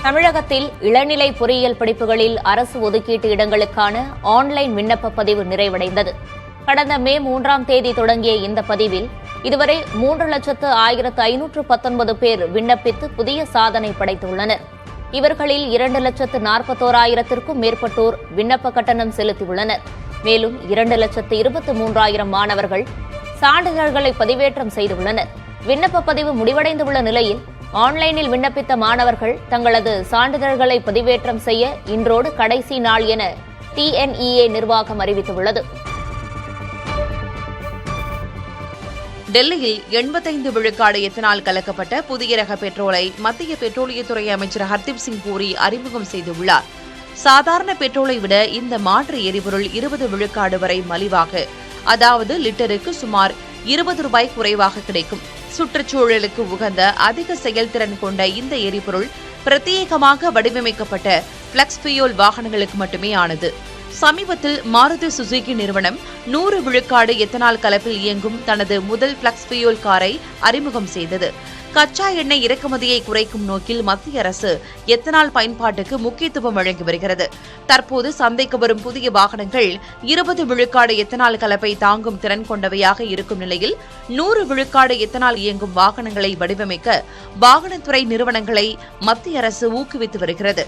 தமிழகத்தில் இளநிலை பொறியியல் படிப்புகளில் அரசு ஒதுக்கீட்டு இடங்களுக்கான ஆன்லைன் விண்ணப்ப பதிவு நிறைவடைந்தது. கடந்த மே 3ஆம் தேதி தொடங்கிய இந்த பதிவில் இதுவரை 3,05,519 பேர் விண்ணப்பித்து புதிய சாதனை படைத்துள்ளனர். இவர்களில் 2,41,000க்கும் மேற்பட்டோர் விண்ணப்ப கட்டணம் செலுத்தியுள்ளனர். மேலும் 2,23,000 மாணவர்கள் சான்றிதழ்களை பதிவேற்றம் செய்துள்ளனர். விண்ணப்ப பதிவு முடிவடைந்துள்ள நிலையில் ஆன்லைனில் விண்ணப்பித்த மாணவர்கள் தங்களது சான்றிதழ்களை பதிவேற்றம் செய்ய இன்றோடு கடைசி நாள் என TNEA நிர்வாகம் அறிவித்துள்ளது. டெல்லியில் 85 விழுக்காடு எத்தனால் கலக்கப்பட்ட புதிய ரக பெட்ரோலை மத்திய பெட்ரோலியத்துறை அமைச்சர் ஹர்தீப் சிங் பூரி அறிமுகம் செய்துள்ளார். சாதாரண பெட்ரோலை விட இந்த மாற்று எரிபொருள் 20 விழுக்காடு வரை மலிவாக, அதாவது லிட்டருக்கு சுமார் 20 ரூபாய் குறைவாக கிடைக்கும். சுற்றுச்சூழலுக்கு உகந்த அதிக செயல்திறன் கொண்ட இந்த எரிபொருள் பிரத்யேகமாக வடிவமைக்கப்பட்ட பிளக்ஸ் ஃபியூல் வாகனங்களுக்கு மட்டுமே ஆனது. சமீபத்தில் மாருதி சுசுகி நிறுவனம் 100 விழுக்காடு எத்தனால் கலப்பில் இயங்கும் தனது முதல் பிளக்ஸ் ஃபியூல் காரை அறிமுகம் செய்தது. கச்சா எண்ணெய் இறக்குமதியை குறைக்கும் நோக்கில் மத்திய அரசு எத்தனால் பயன்பாட்டுக்கு முக்கியத்துவம் வழங்கி வருகிறது. தற்போது சந்தைக்கு வரும் புதிய வாகனங்கள் 20 விழுக்காடு எத்தனால் கலப்பை தாங்கும் திறன் கொண்டவையாக இருக்கும் நிலையில் 100 விழுக்காடு எத்தனால் இயங்கும் வாகனங்களை வடிவமைக்க வாகனத்துறை நிறுவனங்களை மத்திய அரசு ஊக்குவித்து வருகிறது.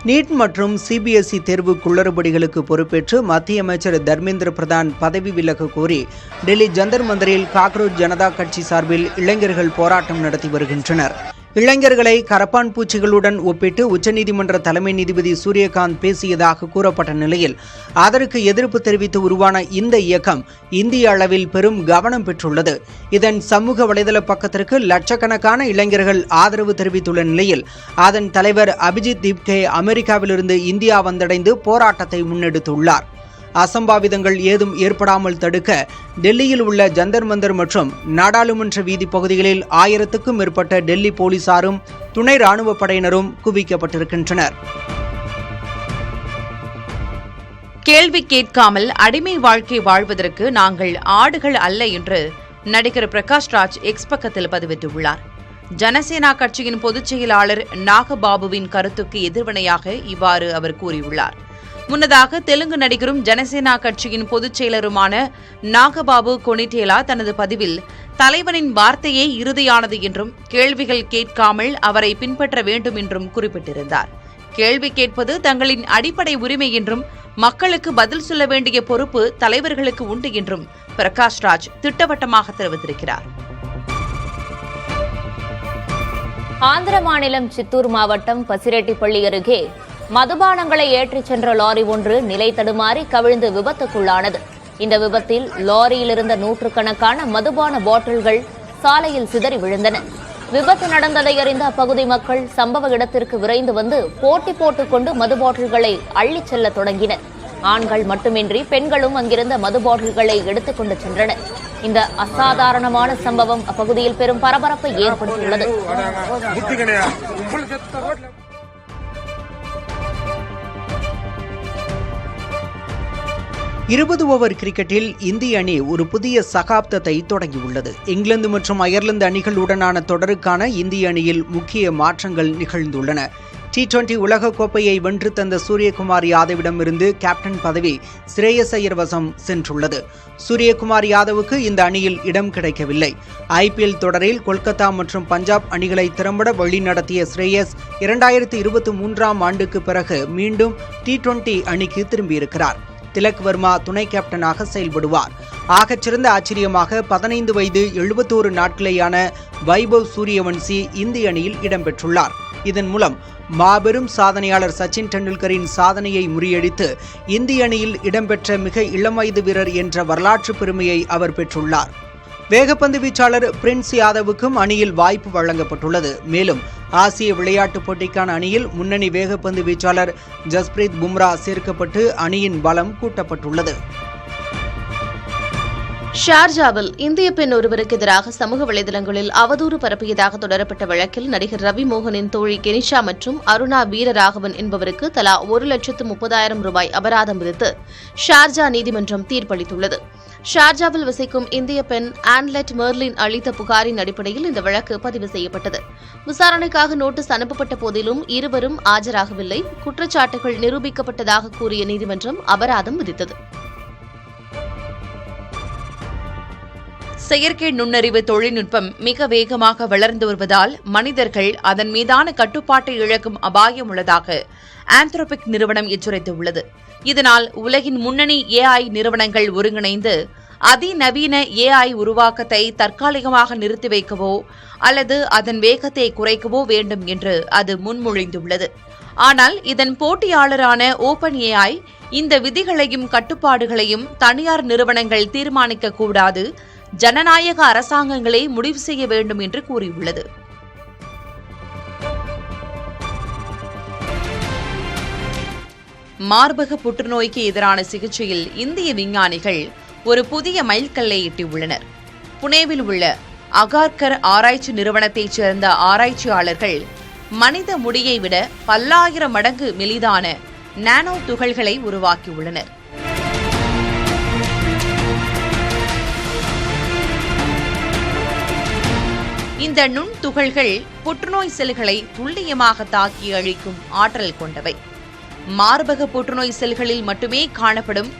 நீட் மற்றும் CBSE தேர்வு குளறுபடிகளுக்கு பொறுப்பேற்று மத்திய அமைச்சர் தர்மேந்திர பிரதான் பதவி விலக கோரி டெல்லி ஜந்தர் மந்தரில் காக்ரோச் ஜனதா கட்சி சார்பில் இளைஞர்கள் போராட்டம் நடத்தி வருகின்றனர். இளைஞர்களை கரப்பான் பூச்சிகளுடன் ஒப்பிட்டு உச்சநீதிமன்ற தலைமை நீதிபதி சூரியகாந்த் பேசியதாக கூறப்பட்ட நிலையில் அதற்கு எதிர்ப்பு தெரிவித்து உருவான இந்த இயக்கம் இந்திய அளவில் பெரும் கவனம் பெற்றுள்ளது. இதன் சமூக வலைதள பக்கத்திற்கு லட்சக்கணக்கான இளைஞர்கள் ஆதரவு தெரிவித்துள்ள நிலையில் அதன் தலைவர் அபிஜித் திப்கே அமெரிக்காவிலிருந்து இந்தியா வந்தடைந்து போராட்டத்தை முன்னெடுத்துள்ளார். அசம்பாவிதங்கள் ஏதும் ஏற்படாமல் தடுக்க டெல்லியில் உள்ள ஜந்தர் மந்தர் மற்றும் நாடாளுமன்ற வீதி பகுதிகளில் 1000க்கும் மேற்பட்ட டெல்லி போலீசாரும் துணை ராணுவ படையினரும் குவிக்கப்பட்டிருக்கின்றனர். கேள்வி கேட்காமல் அடிமை வாழ்க்கை வாழ்வதற்கு நாங்கள் ஆடுகள் அல்ல என்று நடிகர் பிரகாஷ் ராஜ் எக்ஸ் பக்கத்தில் பதிவிட்டுள்ளார். ஜனசேனா கட்சியின் பொதுச் செயலாளர் நாகபாபுவின் கருத்துக்கு எதிர்வினையாக இவ்வாறு அவர் கூறியுள்ளார். முன்னதாக தெலுங்கு நடிகரும் ஜனசேனா கட்சியின் பொதுச் செயலருமான நாகபாபு கொனிட்டேலா தனது பதிவில் தலைவனின் வார்த்தையே இறுதியானது என்றும் கேள்விகள் கேட்காமல் அவரை பின்பற்ற வேண்டும் என்றும் குறிப்பிட்டிருந்தார். கேள்வி கேட்பது தங்களின் அடிப்படை உரிமை என்றும் மக்களுக்கு பதில் சொல்ல வேண்டிய பொறுப்பு தலைவர்களுக்கு உண்டு என்றும் பிரகாஷ் ராஜ் திட்டவட்டமாக தெரிவித்திருக்கிறார். ஆந்திர மாநிலம் சித்தூர் மாவட்டம் பசிரெட்டிப்பள்ளி அருகே மதுபானங்களை ஏற்றிச் சென்ற லாரி ஒன்று நிலை தடுமாறி கவிழ்ந்து விபத்துக்குள்ளானது. இந்த விபத்தில் லாரியில் இருந்த நூற்றுக்கணக்கான மதுபான பாட்டில்கள் சாலையில் சிதறி விழுந்தன. விபத்து நடந்ததை அறிந்த அப்பகுதி மக்கள் சம்பவ இடத்திற்கு விரைந்து வந்து போட்டி போட்டுக்கொண்டு மது பாட்டில்களை அள்ளிச் செல்ல தொடங்கினர். ஆண்கள் மட்டுமின்றி பெண்களும் அங்கிருந்த மது பாட்டில்களை எடுத்துக் கொண்டு சென்றனர். இந்த அசாதாரணமான சம்பவம் அப்பகுதியில் பெரும் பரபரப்பை ஏற்படுத்தியுள்ளது. 20 ஓவர் கிரிக்கெட்டில் இந்திய அணி ஒரு புதிய சகாப்தத்தை தொடங்கியுள்ளது. இங்கிலாந்து மற்றும் அயர்லாந்து அணிகளுடனான தொடருக்கான இந்திய அணியில் முக்கிய மாற்றங்கள் நிகழ்ந்துள்ளன. T20 உலகக்கோப்பையை வென்று தந்த சூரியகுமார் யாதவிடமிருந்து கேப்டன் பதவி ஸ்ரேயஸ் ஐயர் வசம் சென்றுள்ளது. சூரியகுமார் யாதவுக்கு இந்த அணியில் இடம் கிடைக்கவில்லை. IPL தொடரில் கொல்கத்தா மற்றும் பஞ்சாப் அணிகளை திறம்பட வழிநடத்திய ஸ்ரேயஸ் 2023ஆம் ஆண்டுக்கு பிறகு மீண்டும் T20 அணிக்கு திரும்பியிருக்கிறார். திலக் வர்மா துணை கேப்டனாக செயல்படுவார். ஆகச்சிறந்த ஆச்சரியமாக 15 வயது 71 நாட்களேயான வைபவ் சூரியவன்சி இந்திய அணியில் இடம்பெற்றுள்ளார். இதன் மூலம் மாபெரும் சாதனையாளர் சச்சின் டெண்டுல்கரின் சாதனையை முறியடித்து இந்திய அணியில் இடம்பெற்ற மிக இளம் வயது வீரர் என்ற வரலாற்று பெருமையை அவர் பெற்றுள்ளார். வேகப்பந்து வீச்சாளர் பிரின்ஸ் யாதவுக்கும் அணியில் வாய்ப்பு வழங்கப்பட்டுள்ளது. மேலும் ஆசிய விளையாட்டுப் போட்டிக்கான அணியில் முன்னணி வேகப்பந்து வீச்சாளர் ஜஸ்பிரீத் பும்ரா சேர்க்கப்பட்டு அணியின் பலம் கூட்டப்பட்டுள்ளது. ஷார்ஜாவில் இந்திய பெண் ஒருவருக்கு எதிராக சமூக வலைதளங்களில் அவதூறு பரப்பியதாக தொடரப்பட்ட வழக்கில் நடிகர் ரவி மோகனின் தோழி கெனிஷா மற்றும் அருணா வீரராகவன் என்பவருக்கு தலா 1,30,000 ரூபாய் அபராதம் விதித்து ஷார்ஜா நீதிமன்றம் தீர்ப்பளித்துள்ளது. ஷார்ஜாவில் வசிக்கும் இந்திய பெண் ஆன்லெட் மெர்லின் அளித்த புகாரின் அடிப்படையில் இந்த வழக்கு பதிவு செய்யப்பட்டது. விசாரணைக்காக நோட்டீஸ் அனுப்பப்பட்ட போதிலும் இருவரும் ஆஜராகவில்லை. குற்றச்சாட்டுகள் நிரூபிக்கப்பட்டதாக கூறிய நீதிமன்றம் அபராதம் விதித்தது. செயற்கை நுண்ணறிவு தொழில்நுட்பம் மிக வேகமாக வளர்ந்து வருவதால் மனிதர்கள் அதன் மீதான கட்டுப்பாட்டை இழக்கும் அபாயம் உள்ளதாக ஆந்த்ரோபிக் நிறுவனம் எச்சரித்துள்ளது. இதனால் உலகின் முன்னணி AI நிறுவனங்கள் ஒருங்கிணைந்து அதிநவீன AI உருவாக்கத்தை தற்காலிகமாக நிறுத்தி வைக்கவோ அல்லது அதன் வேகத்தை குறைக்கவோ வேண்டும் என்று அது முன்மொழிந்துள்ளது. ஆனால் இதன் போட்டியாளரான OpenAI இந்த விதிகளையும் கட்டுப்பாடுகளையும் தனியார் நிறுவனங்கள் தீர்மானிக்க கூடாது, ஜனநாயக அரசாங்கங்களே முடிவு செய்ய வேண்டும் என்று கூறியுள்ளது. மார்பக புற்றுநோய்க்கு எதிரான சிகிச்சையில் இந்திய விஞ்ஞானிகள் ஒரு புதிய மைல்கல்லை எட்டியுள்ளனர். புனேவில் உள்ள அகார்கர் ஆராய்ச்சி நிறுவனத்தைச் சேர்ந்த ஆராய்ச்சியாளர்கள் மனித முடியை விட பல்லாயிரம் மடங்கு மெலிதான நானோ துகள்களை உருவாக்கியுள்ளனர். இந்த நுண் துகள்கள் புற்றுநோய் செல்களை துல்லியமாக தாக்கி அழிக்கும் ஆற்றல் கொண்டவை. மார்பக புற்றுநோய் செல்களில் மட்டுமே காணப்படும்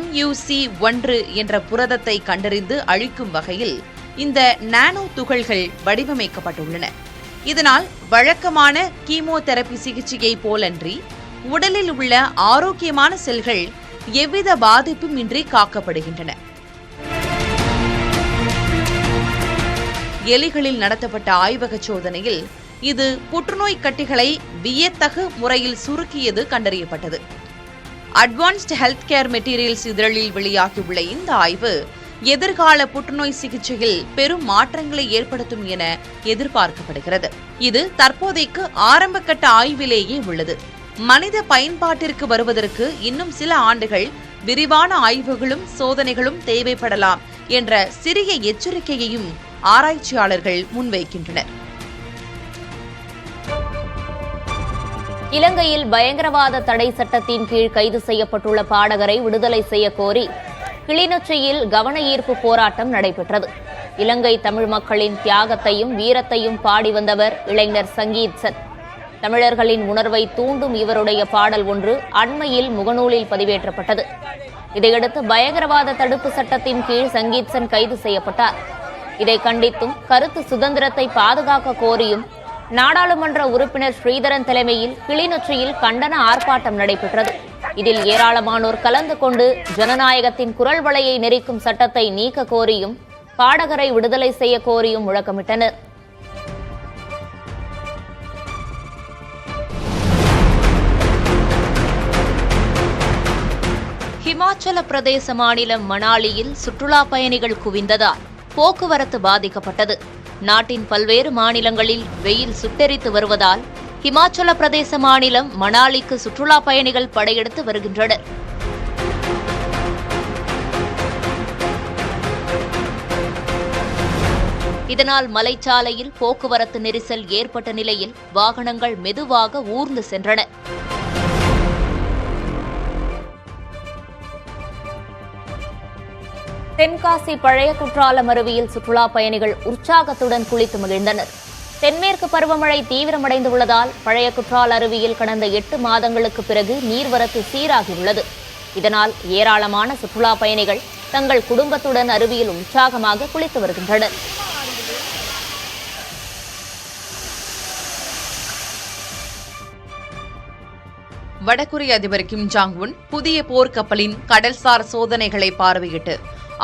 MUC1 என்ற புரதத்தை கண்டறிந்து அழிக்கும் வகையில் இந்த நானோ துகள்கள் வடிவமைக்கப்பட்டுள்ளன. இதனால் வழக்கமான கீமோதெரபி சிகிச்சையை போலன்றி உடலில் உள்ள ஆரோக்கியமான செல்கள் எவ்வித பாதிப்பும் இன்றி காக்கப்படுகின்றன. எலிகளில் நடத்தப்பட்ட ஆய்வக சோதனையில் இது புற்றுநோய் கட்டிகளை வியத்தகு முறையில் சுருக்கியது கண்டறியப்பட்டது. அட்வான்ஸ்ட் ஹெல்த் கேர் மெட்டீரியல்ஸ் இதழில் வெளியாகியுள்ள இந்த ஆய்வு எதிர்கால புற்றுநோய் சிகிச்சையில் பெரும் மாற்றங்களை ஏற்படுத்தும் என எதிர்பார்க்கப்படுகிறது. இது தற்போதைக்கு ஆரம்பகட்ட ஆய்விலேயே உள்ளது. மனித பயன்பாட்டிற்கு வருவதற்கு இன்னும் சில ஆண்டுகள் விரிவான ஆய்வுகளும் சோதனைகளும் தேவைப்படலாம் என்ற சிறிய எச்சரிக்கையையும் ஆராய்ச்சியாளர்கள் முன்வைக்கின்றனர். இலங்கையில் பயங்கரவாத தடை சட்டத்தின் கீழ் கைது செய்யப்பட்டுள்ள பாடகரை விடுதலை செய்ய கோரி கிளிநொச்சியில் கவன ஈர்ப்பு போராட்டம் நடைபெற்றது. இலங்கை தமிழ் மக்களின் தியாகத்தையும் வீரத்தையும் பாடி வந்தவர் இளைஞர் சங்கீத்சன். தமிழர்களின் உணர்வை தூண்டும் இவருடைய பாடல் ஒன்று அண்மையில் முகநூலில் பதிவேற்றப்பட்டது. இதையடுத்து பயங்கரவாத தடுப்பு சட்டத்தின் கீழ் சங்கீத்சன் கைது செய்யப்பட்டார். இதை கண்டித்தும் கருத்து சுதந்திரத்தை பாதுகாக்க கோரியும் நாடாளுமன்ற உறுப்பினர் ஸ்ரீதரன் தலைமையில் கிளிநொச்சியில் கண்டன ஆர்ப்பாட்டம் நடைபெற்றது. இதில் ஏராளமானோர் கலந்து கொண்டு ஜனநாயகத்தின் குரல் வளையை நெரிக்கும் சட்டத்தை நீக்க கோரியும் பாடகரை விடுதலை செய்ய கோரியும் முழக்கமிட்டனர். ஹிமாச்சல பிரதேச மாநிலம் மணாலியில் சுற்றுலா பயணிகள் குவிந்ததால் போக்குவரத்து பாதிக்கப்பட்டது. நாட்டின் பல்வேறு மாநிலங்களில் வெயில் சுட்டெரித்து வருவதால் ஹிமாச்சல பிரதேச மாநிலம் மணாலிக்கு சுற்றுலா பயணிகள் படையெடுத்து வருகின்றனர். இதனால் மலைச்சாலையில் போக்குவரத்து நெரிசல் ஏற்பட்ட நிலையில் வாகனங்கள் மெதுவாக ஊர்ந்து சென்றன. தென்காசி பழைய குற்றாலம் அருவியில் சுற்றுலா பயணிகள் உற்சாகத்துடன் குளித்து மகிழ்ந்தனர். தென்மேற்கு பருவமழை தீவிரமடைந்துள்ளதால் பழைய குற்றால அருவியில் கடந்த 8 மாதங்களுக்கு பிறகு நீர்வரத்து சீராகியுள்ளது. இதனால் ஏராளமான சுற்றுலா பயணிகள் தங்கள் குடும்பத்துடன் அருவியில் உற்சாகமாக குளித்து வருகின்றனர். வடகொரிய அதிபர் கிம் ஜாங் உன் புதிய போர்க்கப்பலின் கடல்சார் சோதனைகளை பார்வையிட்டு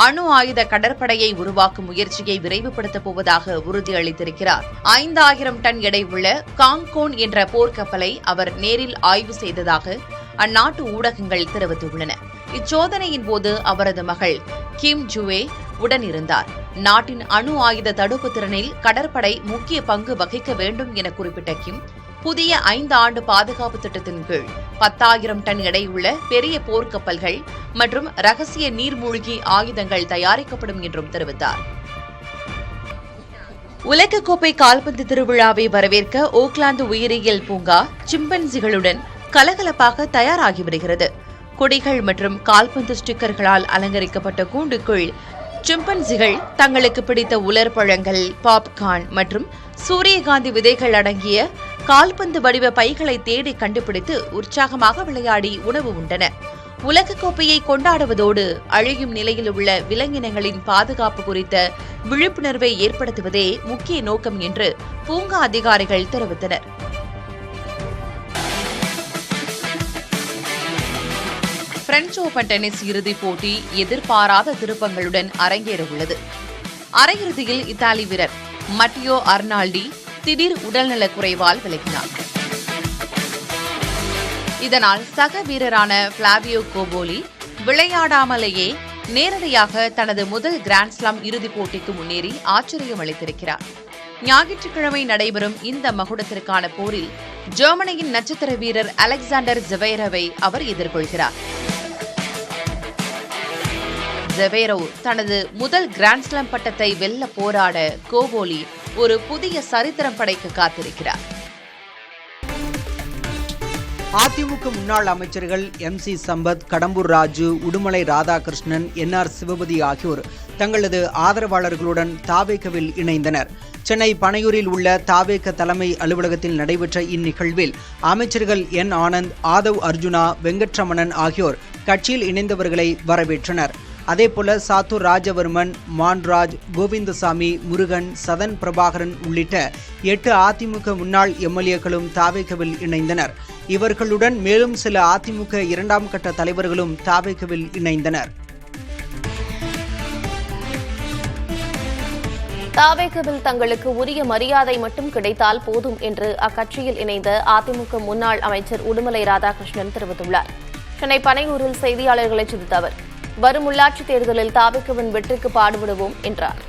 அணு ஆயுத கடற்படையை உருவாக்கும் முயற்சியை விரைவுபடுத்தப் போவதாக உறுதியளித்திருக்கிறார். 5000 டன் எடை உள்ள காங்கோன் என்ற போர்க்கப்பலை அவர் நேரில் ஆய்வு செய்ததாக அந்நாட்டு ஊடகங்கள் தெரிவித்துள்ளன. இச்சோதனையின் போது அவரது மகள் கிம் ஜுவே உடனிருந்தார். நாட்டின் அணு ஆயுத தடுப்பு திறனில் கடற்படை முக்கிய பங்கு வகிக்க வேண்டும் என குறிப்பிட்ட கிம், புதிய 5 ஆண்டு பாதுகாப்பு திட்டத்தின் கீழ் 10,000 டன் எடையுள்ள பெரிய போர்க்கப்பல்கள் மற்றும் ரகசிய நீர்மூழ்கி ஆயுதங்கள் தயாரிக்கப்படும் என்றும் தெரிவித்தார். உலகக்கோப்பை கால்பந்து திருவிழாவை வரவேற்க ஓக்லாந்து உயிரியல் பூங்கா சிம்பன்சிகளுடன் கலகலப்பாக தயாராகி வருகிறது. கொடிகள் மற்றும் கால்பந்து ஸ்டிக்கர்களால் அலங்கரிக்கப்பட்ட கூண்டுக்குள் சிம்பன்சிகள் தங்களுக்கு பிடித்த உலர் பழங்கள், பாப்கார்ன் மற்றும் சூரியகாந்தி விதைகள் அடங்கிய கால்பந்து வடிவ பைகளை தேடி கண்டுபிடித்து உற்சாகமாக விளையாடி உணவு உண்டன. உலகக்கோப்பையை கொண்டாடுவதோடு அழியும் நிலையில் உள்ள விலங்கினங்களின் பாதுகாப்பு குறித்த விழிப்புணர்வை ஏற்படுத்துவதே முக்கிய நோக்கம் என்று பூங்கா அதிகாரிகள் தெரிவித்தனர். பிரெஞ்ச் ஓபன் டென்னிஸ் இறுதிப் போட்டி எதிர்பாராத திருப்பங்களுடன் அரங்கேறவுள்ளது. அரையிறுதியில் இத்தாலி வீரர் மட்டியோ அர்னால்டி திடீர் உடல்நலக் குறைவால் விலகினார். இதனால் சக வீரரான பிளாவியோ கோபோலி விளையாடாமலேயே நேரடியாக தனது முதல் கிராண்ட்ஸ்லாம் இறுதிப் போட்டிக்கு முன்னேறி ஆச்சரியம் அளித்திருக்கிறார். ஞாயிற்றுக்கிழமை நடைபெறும் இந்த மகுடத்திற்கான போரில் ஜெர்மனியின் நட்சத்திர வீரர் அலெக்சாண்டர் ஜெவேரவை அவர் எதிர்கொள்கிறார். ஜெவேரவ் தனது முதல் கிராண்ட்ஸ்லாம் பட்டத்தை வெல்ல போராட கோபோலி ஒரு புதிய சரித்திரம் படைக்க காத்திருக்கிறார். அதிமுக முன்னாள் அமைச்சர்கள் MC சம்பத், கடம்பூர் ராஜு, உடுமலை ராதாகிருஷ்ணன், NR சிவபதி ஆகியோர் தங்களது ஆதரவாளர்களுடன் தாவேகவில் இணைந்தனர். சென்னை பனையூரில் உள்ள தாவேக தலைமை அலுவலகத்தில் நடைபெற்ற இந்நிகழ்வில் அமைச்சர்கள் N ஆனந்த், ஆதவ் அர்ஜுனா, வெங்கட்ரமணன் ஆகியோர் கட்சியில் இணைந்தவர்களை வரவேற்றனர். அதேபோல சாத்தூர் ராஜவர்மன், மான்ராஜ், கோவிந்தசாமி, முருகன், சதன் பிரபாகரன் உள்ளிட்ட 8 அதிமுக முன்னாள் MLAக்களும் தாவேகவில் இணைந்தனர். இவர்களுடன் மேலும் சில அதிமுக 2ஆம் கட்ட தலைவர்களும் தாவேகவில் இணைந்தனர். தாவேகவில் தங்களுக்கு உரிய மரியாதை மட்டும் கிடைத்தால் போதும் என்று அக்கட்சியில் இணைந்த அதிமுக முன்னாள் அமைச்சர் உடுமலை ராதாகிருஷ்ணன் தெரிவித்துள்ளார். சென்னை பனையூரில் செய்தியாளர்களை சந்தித்த அவர், வரும் உள்ளாட்சித் தேர்தலில் தாவேகவின் வெற்றிக்கு பாடுபடுவோம் என்றார்.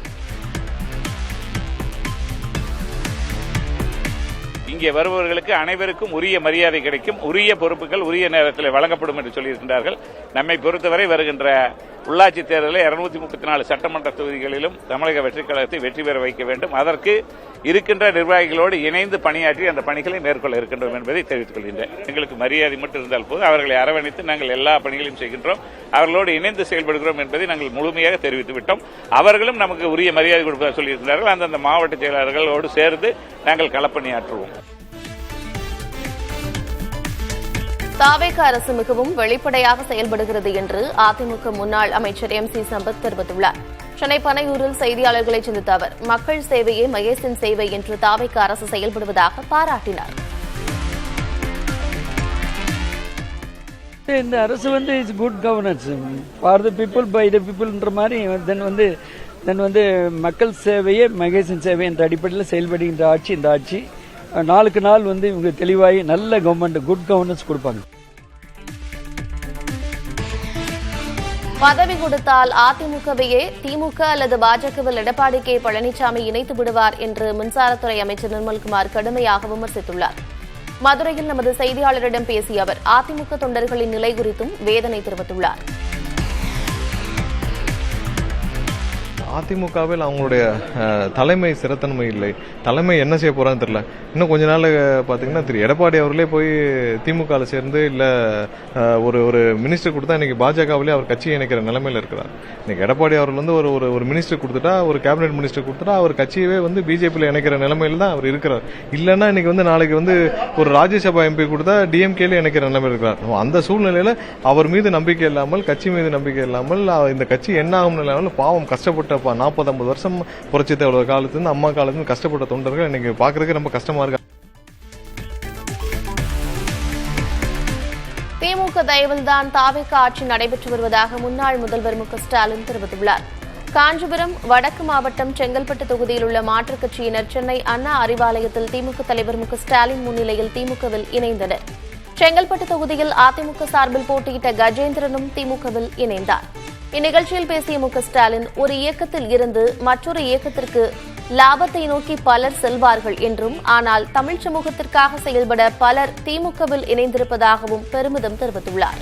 இங்கே வருபவர்களுக்கு அனைவருக்கும் உரிய மரியாதை கிடைக்கும், உரிய பொறுப்புகள் உரிய நேரத்தில் வழங்கப்படும் என்று சொல்லியிருக்கின்றார்கள். நம்மை பொறுத்தவரை வருகின்ற உள்ளாட்சித் தேர்தலில் 234 சட்டமன்ற தொகுதிகளிலும் தமிழக வெற்றிக் கழகத்தை வெற்றி பெற வைக்க வேண்டும். அதற்கு இருக்கின்ற நிர்வாகிகளோடு இணைந்து பணியாற்றி அந்த பணிகளை மேற்கொள்ள இருக்கின்றோம் என்பதை தெரிவித்துக் கொள்கின்றேன். எங்களுக்கு மரியாதை மட்டும் இருந்தால் போது அவர்களை அரவணைத்து நாங்கள் எல்லா பணிகளையும் செய்கின்றோம், அவர்களோடு இணைந்து செயல்படுகிறோம் என்பதை நாங்கள் முழுமையாக தெரிவித்து விட்டோம். அவர்களும் நமக்கு உரிய மரியாதை கொடுப்பதாக சொல்லியிருக்கிறார்கள். அந்தந்த மாவட்ட செயலாளர்களோடு சேர்ந்து நாங்கள் களப்பணியாற்றுவோம். தாவேக அரசு மிகவும் வெளிப்படையாக செயல்படுகிறது என்று அதிமுக முன்னாள் அமைச்சர் MC சம்பத் தெரிவித்துள்ளார். சென்னை பனையூரில் செய்தியாளர்களை சந்தித்த அவர், மக்கள் சேவையே மகேசின் சேவை என்று தாவேக அரசு செயல்படுவதாக பாராட்டினார். இந்த அரசு it's good governance for the people by the பீப்புள்ன்ற மாதிரி தென் மக்கள் சேவையே மகேசின் சேவை என்ற அடிப்படையில் செயல்படுகின்ற ஆட்சி இந்த ஆட்சி. நாளுக்கு நாள் இவங்க தெளிவாகி நல்ல கவர்மெண்ட் குட் கவர்னன்ஸ் கொடுப்பாங்க. பதவி கொடுத்தால் அதிமுகவையே திமுக அல்லது பாஜகவில் எடப்பாடி K பழனிசாமி இணைத்து விடுவார் என்று மின்சாரத்துறை அமைச்சர் நிர்மல்குமார் கடுமையாக விமர்சித்துள்ளார். மதுரையில் நமது செய்தியாளரிடம் பேசிய அவர் அதிமுக தொண்டர்களின் நிலை குறித்தும் வேதனை தெரிவித்துள்ளார். அதிமுகவில் அவங்களுடைய தலைமை சிறத்தன்மை இல்லை, தலைமை என்ன செய்ய போறான்னு தெரியல. இன்னும் கொஞ்ச நாள் பார்த்தீங்கன்னா திரு எடப்பாடி அவர்களே போய் திமுகவில் சேர்ந்து இல்லை ஒரு மினிஸ்டர் கொடுத்தா இன்னைக்கு பாஜகவிலே அவர் கட்சியை இணைக்கிற நிலைமையில் இருக்கிறார். இன்னைக்கு எடப்பாடி அவர்கள் ஒரு மினிஸ்டர் கொடுத்துட்டா, ஒரு கேபினெட் மினிஸ்டர் கொடுத்துட்டா அவர் கட்சியவே பிஜேபியில் இணைக்கிற நிலைமையில் தான் அவர் இருக்கிறார். இல்லைன்னா இன்னைக்கு நாளைக்கு ஒரு ராஜ்யசபா MP கொடுத்தா DMKல இணைக்கிற நிலைமையில் இருக்கிறார். அந்த சூழ்நிலையில அவர் மீது நம்பிக்கை இல்லாமல், கட்சி மீது நம்பிக்கை இல்லாமல், இந்த கட்சி என்ன ஆகும் இல்லாமல் பாவம் கஷ்டப்பட்ட 40-50 வருஷம் புரட்சி தலைவர் காலத்திலிருந்து அம்மா காலத்திலிருந்து கஷ்டப்பட்ட தொண்டர்கள் இன்னைக்கு பாக்குறதுக்கு ரொம்ப கஷ்டமா இருக்கு. திமுக தயவில்தான் தாவேக ஆட்சி நடைபெற்று வருவதாக முன்னாள் முதல்வர் மு க ஸ்டாலின் தெரிவித்துள்ளார். காஞ்சிபுரம் வடக்கு மாவட்டம் செங்கல்பட்டு தொகுதியில் உள்ள மாற்றுக் கட்சியினர் சென்னை அண்ணா அறிவாலயத்தில் திமுக தலைவர் மு க ஸ்டாலின் முன்னிலையில் திமுகவில் இணைந்தனர். செங்கல்பட்டு தொகுதியில் அதிமுக சார்பில் போட்டியிட்ட கஜேந்திரனும் திமுகவில் இணைந்தார். இந்நிகழ்ச்சியில் பேசிய மு க ஸ்டாலின், ஒரு இயக்கத்தில் இருந்து மற்றொரு இயக்கத்திற்கு லாபத்தை நோக்கி பலர் செல்வார்கள் என்றும், ஆனால் தமிழ் சமூகத்திற்காக செயல்பட பலர் திமுகவில் இணைந்திருப்பதாகவும் பெருமிதம் தெரிவித்துள்ளார்.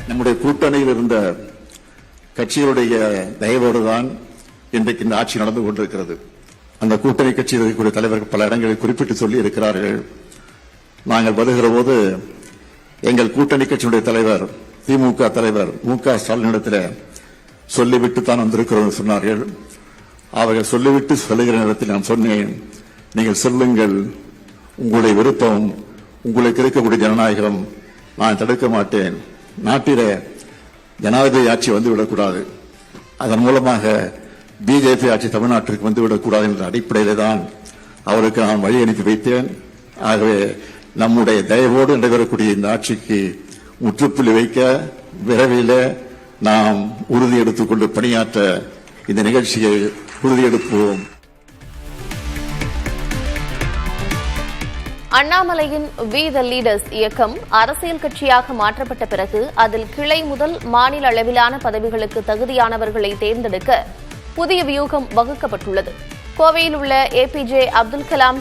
நம்முடைய கூட்டணியில் இருந்த கட்சிகளுடைய தயவோடுதான் இன்றைக்கு இந்த ஆட்சி நடந்து கொண்டிருக்கிறது. அந்த கூட்டணி கட்சியில் இருக்கக்கூடிய தலைவர்கள் பல இடங்களில் குறிப்பிட்டு சொல்லி இருக்கிறார்கள், நாங்கள் வருகிற போது எங்கள் கூட்டணி கட்சியினுடைய தலைவர் திமுக தலைவர் மு.க. ஸ்டாலினிடத்தில் சொல்லிவிட்டு தான் வந்திருக்கிறோம் சொன்னார்கள். அவர்கள் சொல்லிவிட்டு சொல்லுகிற நேரத்தில் நான் சொன்னேன், நீங்கள் சொல்லுங்கள், உங்களுடைய விருப்பம், உங்களுக்கு இருக்கக்கூடிய ஜனநாயகம் நான் தடுக்க மாட்டேன். நாட்டிலே ஜனாதிபதி ஆட்சி வந்துவிடக்கூடாது, அதன் மூலமாக பிஜேபி ஆட்சி தமிழ்நாட்டிற்கு வந்துவிடக்கூடாது என்ற அடிப்படையிலே தான் அவருக்கு நான் வழி அனுப்பி வைத்தேன். ஆகவே நம்முடைய தயவோடு நடைபெறக்கூடிய இந்த ஆட்சிக்கு முற்றுப்புள்ளி வைக்க விரைவில் நாம் உறுதி எடுத்துக்கொண்டு பணியாற்ற இந்த நிகழ்ச்சியை உறுதியெடுப்போம். அண்ணாமலையின் வி த லீடர்ஸ் இயக்கம் அரசியல் கட்சியாக மாற்றப்பட்ட பிறகு அதில் கிளை முதல் மாநில அளவிலான பதவிகளுக்கு தகுதியானவர்களை தேர்ந்தெடுக்க புதிய வியூகம் வகுக்கப்பட்டுள்ளது. கோவையில் உள்ள APJ Abdul Kalam